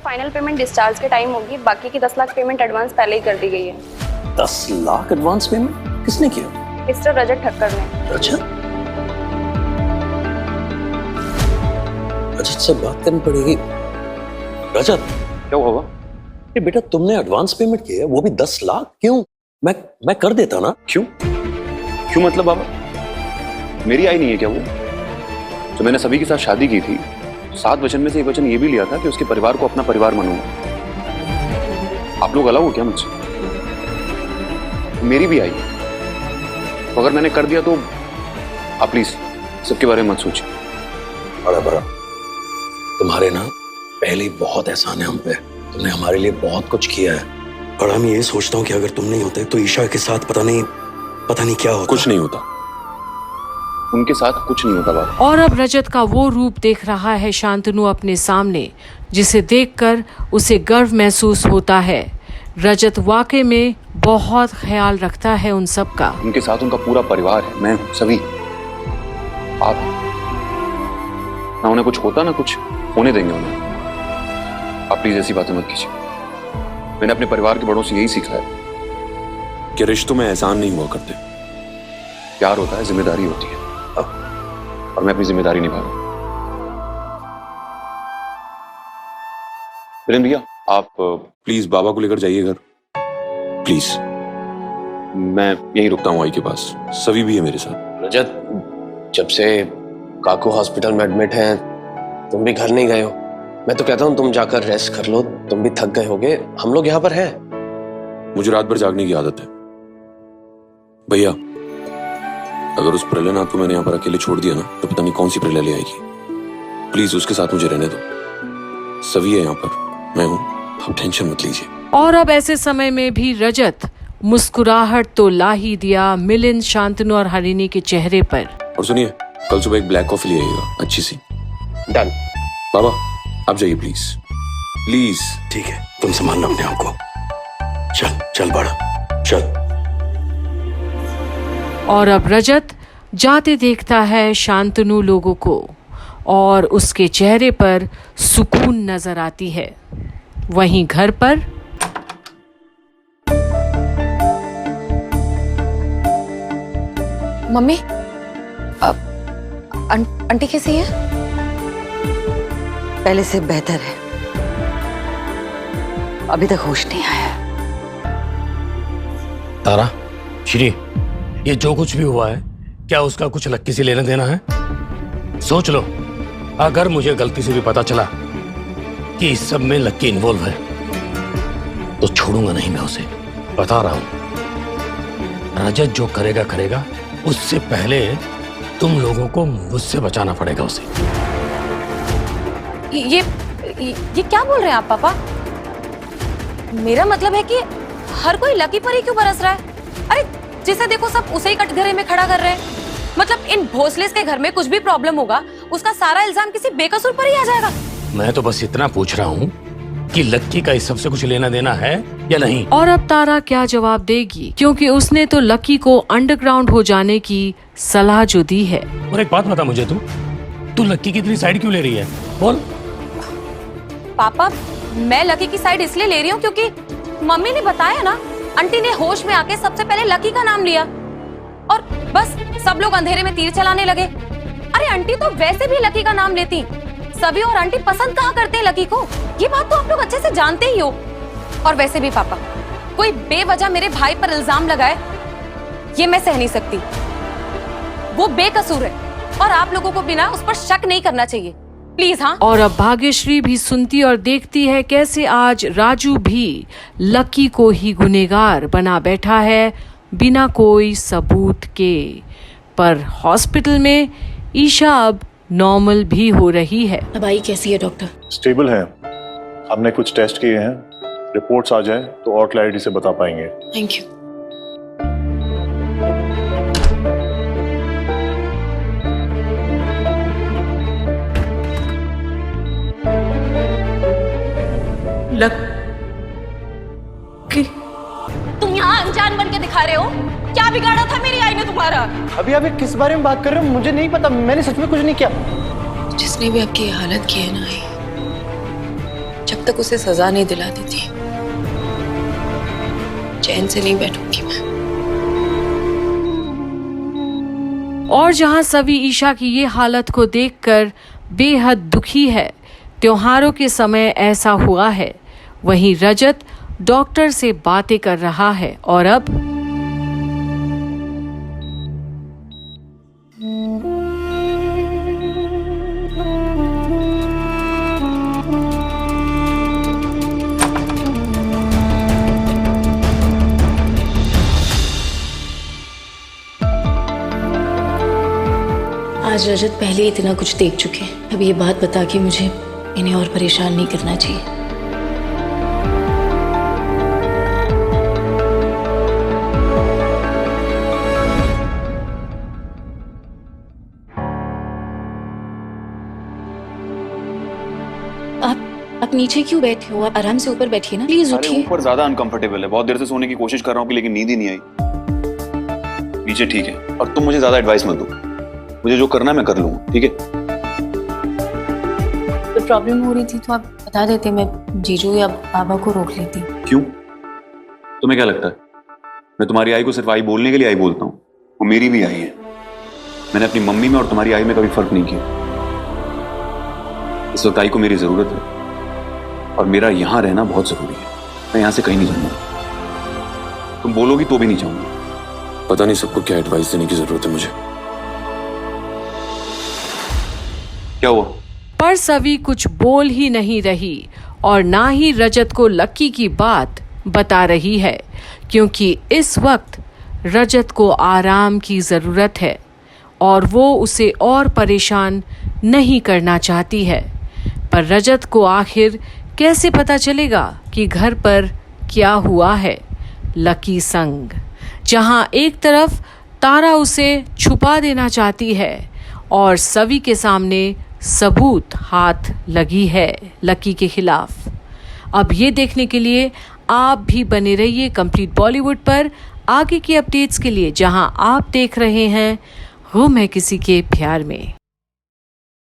Final payment discharge के time होगी, बाकी की 10 लाख पेमेंट एडवांस पहले ही कर दी गई है। 10 लाख एडवांस पेमेंट किसने किया? मिस्टर रजत ठक्कर ने। रजत? रजत से बात करनी पड़ेगी। रजत, क्या हुआ? बेटा तुमने एडवांस पेमेंट किया है, वो भी 10 लाख? क्यों? मैं कर देता ना। क्यों क्यों मतलब बाबा, मेरी आई नहीं है क्या वो? तो मैंने सभी के साथ शादी की थी, 7 वचन में से एक वचन ये भी लिया था कि उसके परिवार को अपना परिवार मानूंगा। आप लोग अलग हो क्या मुझसे? मेरी भी आई, तो अगर मैंने कर दिया तो आप प्लीज सबके बारे में मत सोचिए। बड़ा तुम्हारे ना पहले ही बहुत एहसान है हम पे। तुमने हमारे लिए बहुत कुछ किया है, और हम ये सोचता हूँ कि अगर तुम नहीं होते तो ईशा के साथ पता नहीं क्या होता। कुछ नहीं होता, उनके साथ कुछ नहीं होता बाबा। और अब रजत का वो रूप देख रहा है शांतनु अपने सामने, जिसे देखकर उसे गर्व महसूस होता है। रजत वाकई में बहुत ख्याल रखता है उन सब का। उनके साथ उनका पूरा परिवार है, मैं सभी, आप ना उन्हें कुछ होता ना कुछ होने देंगे उन्हें। आप प्लीज ऐसी बातें मत कीजिए। मैंने अपने परिवार के बड़ों से यही सीखा है कि रिश्तों में एहसान नहीं हुआ करते, प्यार होता है, जिम्मेदारी होती है, और मैं अपनी जिम्मेदारी निभा रहा हूं। वीरेंद्र भैया, आप प्लीज बाबा को लेकर जाइए घर, प्लीज। मैं यहीं रुकता हूँ आई के पास, सभी भी है मेरे साथ। रजत, जब से काकू हॉस्पिटल में एडमिट है तुम भी घर नहीं गए हो। मैं तो कहता हूँ तुम जाकर रेस्ट कर लो, तुम भी थक गए होगे, हम लोग यहाँ पर हैं। मुझे रात भर जागने की आदत है भैया। अगर उस प्रलयनाथ को मैंने यहाँ पर अकेले छोड़ दिया ना, तो पता नहीं कौन सी प्रलय ले आएगी। प्लीज उसके साथ मुझे रहने दो, सभी है यहाँ पर, मैं हूँ, आप टेंशन मत लीजिए। और अब ऐसे समय में भी रजत मुस्कुराहट तो ला ही दिया मिलिंद, शांतनु और हरिणी के चेहरे पर। और सुनिए, कल सुबह एक ब्लैक कॉफी ले आइएगा, अच्छी सी। डन। बाबा आप जाइए प्लीज, प्लीज। ठीक है, तुम संभालना अपने आप को। चल बड़ा, चल। और अब रजत जाते देखता है शांतनु लोगों को, और उसके चेहरे पर सुकून नजर आती है। वहीं घर पर मम्मी, आंटी कैसी है? पहले से बेहतर है, अभी तक होश नहीं आया। तारा, श्री, ये जो कुछ भी हुआ है, क्या उसका कुछ लक्की से लेना देना है? सोच लो, अगर मुझे गलती से भी पता चला कि इस सब में लक्की इन्वॉल्व है, तो छोड़ूंगा नहीं मैं उसे, बता रहा हूं। रजत जो करेगा करेगा, उससे पहले तुम लोगों को मुझसे बचाना पड़ेगा उसे। ये क्या बोल रहे हैं आप पापा? मेरा मतलब है कि हर कोई लकी पर ही क्यों बरस रहा है? अरे जिसे देखो सब उसे ही कटघरे में खड़ा कर रहे हैं। मतलब इन भोसलेस के घर में कुछ भी प्रॉब्लम होगा, उसका सारा इल्जाम किसी बेकसूर पर ही आ जाएगा। मैं तो बस इतना पूछ रहा हूँ कि लक्की का इस सबसे कुछ लेना देना है या नहीं। और अब तारा क्या जवाब देगी, क्योंकि उसने तो लक्की को अंडरग्राउंड हो जाने की सलाह जो दी है। और एक बात बता मुझे, तू लक्की की इतनी साइड क्यों ले रही है? बोल। पापा, मैं लकी की साइड इसलिए ले रही हूँ क्योंकि मम्मी ने बताया ना, आंटी ने होश में आके सबसे पहले लकी का नाम लिया, और बस सब लोग अंधेरे में तीर चलाने लगे। अरे आंटी तो वैसे भी लकी का नाम लेती, सभी और आंटी पसंद कहाँ करते हैं लकी को, ये बात तो आप लोग अच्छे से जानते ही हो। और वैसे भी पापा, कोई बेवजह मेरे भाई पर इल्जाम लगाए, ये मैं सह नहीं सकती। वो बेकसूर है और आप लोगों को बिना उस पर शक नहीं करना चाहिए, प्लीज। हाँ। और अब भाग्यश्री भी सुनती और देखती है कैसे आज राजू भी लकी को ही गुनहगार बना बैठा है बिना कोई सबूत के। पर हॉस्पिटल में ईशा अब नॉर्मल भी हो रही है। अब आई कैसी है डॉक्टर? स्टेबल है, हमने कुछ टेस्ट किए हैं, रिपोर्ट्स आ जाए तो और क्लैरिटी से बता पाएंगे। Thank you. लकी, तुम यहाँ अनजान बन के दिखा रहे हो? क्या बिगाड़ा था मेरी आई ने तुम्हारा? अभी आप किस बारे में बात कर रहे हो? मुझे नहीं पता, मैंने सच में कुछ नहीं किया। जिसने भी आपकी ये हालत की है ना, जब जब तक उसे सजा नहीं दिला देती चैन से नहीं बैठूंगी मैं। और जहां सभी ईशा की ये हालत को देखकर बेहद दुखी है, त्योहारों के समय ऐसा हुआ है, वहीं रजत डॉक्टर से बातें कर रहा है और अब आज रजत पहले इतना कुछ देख चुके हैं, अब ये बात बता के मुझे इन्हें और परेशान नहीं करना चाहिए। आप नीचे क्यों बैठे हो? आप आराम से ऊपर बैठिए ना, प्लीज उठिए। ऊपर ज्यादा अनकंफर्टेबल है, बहुत देर से सोने की कोशिश कर रहा हूँ कि लेकिन नींद ही नहीं आई। नीचे ठीक है, और तुम मुझे ज्यादा एडवाइस मत दो, मुझे जो करना है मैं कर लूंगा, ठीक है? तो प्रॉब्लम हो रही थी तो आप बता देते, मैं जीजू या बाबा को रोक लेती। क्यों? तुम्हें क्या लगता है मैं तुम्हारी आई को सिर्फ आई बोलने के लिए आई बोलता हूँ? वो मेरी भी आई है। मैंने अपनी मम्मी में और तुम्हारी आई में कभी फर्क नहीं किया। इस वक्त आई को मेरी जरूरत है और मेरा यहां रहना बहुत जरूरी है। मैं यहां से कहीं नहीं जाऊंगा। तुम बोलोगी तो भी नहीं जाऊंगा। पता नहीं सबको क्या एडवाइस देने की जरूरत है मुझे। क्या हुआ? पर सभी कुछ बोल ही नहीं रही और ना ही रजत को लक्की की बात बता रही है, क्योंकि इस वक्त रजत को आराम की जरूरत है और वो उसे और परेशान नहीं करना चाहती है। पर रजत को आखिर कैसे पता चलेगा कि घर पर क्या हुआ है लकी संग, जहां एक तरफ तारा उसे छुपा देना चाहती है और सभी के सामने सबूत हाथ लगी है लकी के खिलाफ। अब ये देखने के लिए आप भी बने रहिए कंप्लीट बॉलीवुड पर आगे की अपडेट्स के लिए, जहां आप देख रहे हैं हूँ मैं किसी के प्यार में।